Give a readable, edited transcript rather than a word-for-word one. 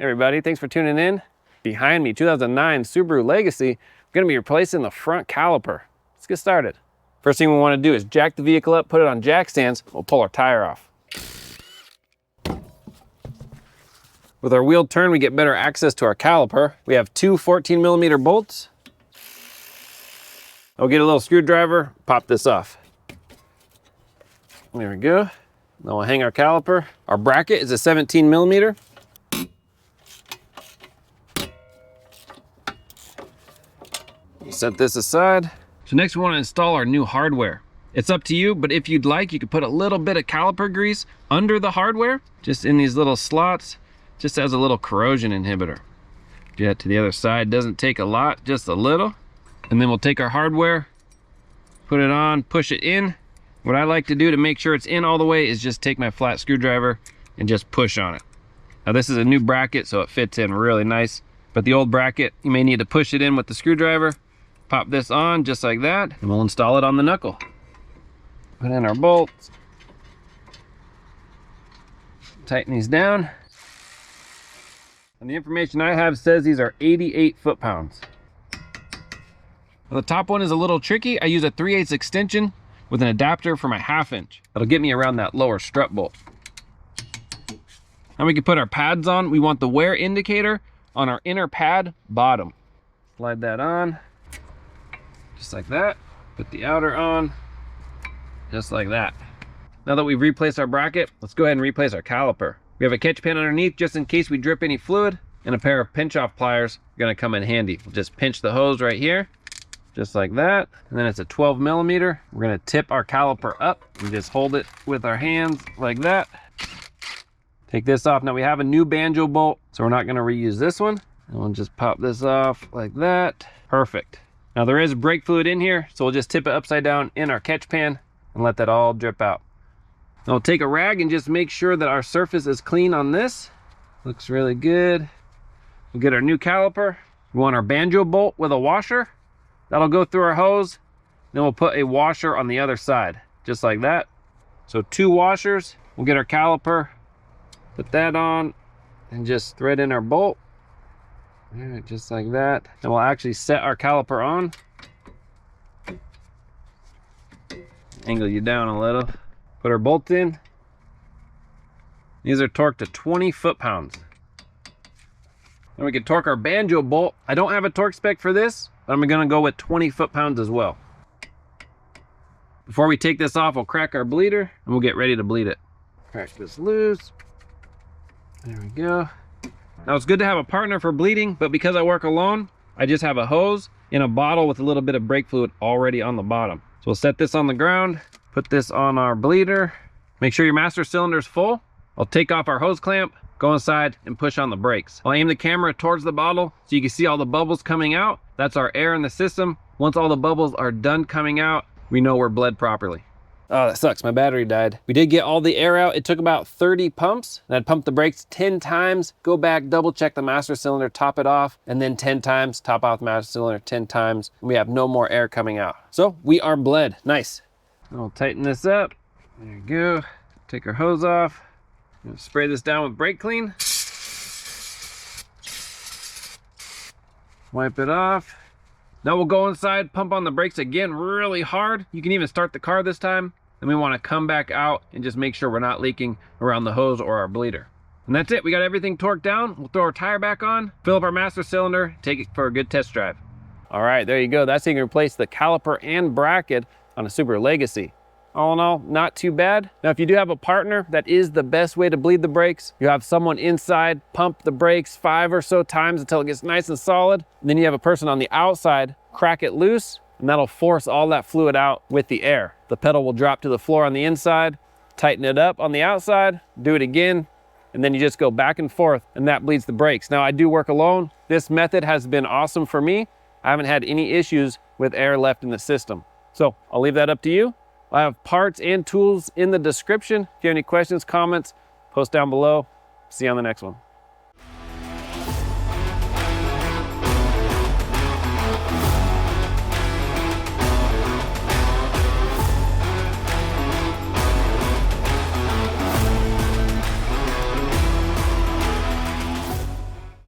Hey everybody, thanks for tuning in. Behind me, 2009 Subaru Legacy. We're gonna be replacing the front caliper. Let's get started. First thing we wanna do is jack the vehicle up, put it on jack stands. We'll pull our tire off. With our wheel turn, we get better access to our caliper. We have two 14mm bolts. I'll get a little screwdriver, pop this off. There we go. Then we'll hang our caliper. Our bracket is a 17mm. Set this aside. So next we want to install our new hardware. It's up to you, but if you'd like, you could put a little bit of caliper grease under the hardware, just in these little slots, just as a little corrosion inhibitor. Do that to the other side. Doesn't take a lot, just a little. And then we'll take our hardware, put it on, push it in. What I like to do to make sure it's in all the way is just take my flat screwdriver and just push on it. Now this is a new bracket, so it fits in really nice. But the old bracket, you may need to push it in with the screwdriver. Pop this on just like that, and we'll install it on the knuckle. Put in our bolts. Tighten these down. And the information I have says these are 88 foot-pounds. The top one is a little tricky. I use a 3/8 extension with an adapter for my 1/2 inch. That'll get me around that lower strut bolt. Now we can put our pads on. We want the wear indicator on our inner pad bottom. Slide that on. Just like that. Put the outer on, just like that. Now that we've replaced our bracket, let's go ahead and replace our caliper. We have a catch pan underneath just in case we drip any fluid, and a pair of pinch off pliers are gonna come in handy. We'll just pinch the hose right here, just like that. And then it's a 12mm. We're gonna tip our caliper up and just hold it with our hands like that. Take this off. Now we have a new banjo bolt, so we're not gonna reuse this one. And we'll just pop this off like that. Perfect. Now there is brake fluid in here, so we'll just tip it upside down in our catch pan and let that all drip out. Now we'll take a rag and just make sure that our surface is clean on this. Looks really good. We'll get our new caliper. We want our banjo bolt with a washer. That'll go through our hose. Then we'll put a washer on the other side, just like that. So 2 washers. We'll get our caliper, put that on, and just thread in our bolt. All right, just like that. And we'll actually set our caliper on. Angle you down a little. Put our bolt in. These are torqued to 20 foot-pounds. Then we can torque our banjo bolt. I don't have a torque spec for this, but I'm gonna go with 20 foot-pounds as well. Before we take this off, we'll crack our bleeder and we'll get ready to bleed it. Crack this loose. There we go. Now it's good to have a partner for bleeding, but because I work alone, I just have a hose in a bottle with a little bit of brake fluid already on the bottom. So we'll set this on the ground, put this on our bleeder. Make sure your master cylinder is full. I'll take off our hose clamp, go inside and push on the brakes. I'll aim the camera towards the bottle so you can see all the bubbles coming out. That's our air in the system. Once all the bubbles are done coming out, we know we're bled properly. Oh, that sucks, my battery died. We did get all the air out. It took about 30 pumps. And I'd pump the brakes 10 times, go back, double check the master cylinder, top it off, and then 10 times, top off the master cylinder 10 times. We have no more air coming out. So we are bled, nice. I'll tighten this up. There you go. Take our hose off. Spray this down with brake clean. Wipe it off. Now we'll go inside, pump on the brakes again really hard. You can even start the car this time. Then we want to come back out and just make sure we're not leaking around the hose or our bleeder. And that's it. We got everything torqued down. We'll throw our tire back on, fill up our master cylinder, take it for a good test drive. All right, there you go. That's how you can replace the caliper and bracket on a Subaru Legacy. All in all, not too bad. Now, if you do have a partner, that is the best way to bleed the brakes. You have someone inside, pump the brakes 5 or so times until it gets nice and solid. And then you have a person on the outside, crack it loose, and that'll force all that fluid out with the air. The pedal will drop to the floor on the inside, tighten it up on the outside, do it again, and then you just go back and forth, and that bleeds the brakes. Now, I do work alone. This method has been awesome for me. I haven't had any issues with air left in the system. So I'll leave that up to you. I have parts and tools in the description. If you have any questions, comments, post down below. See you on the next one.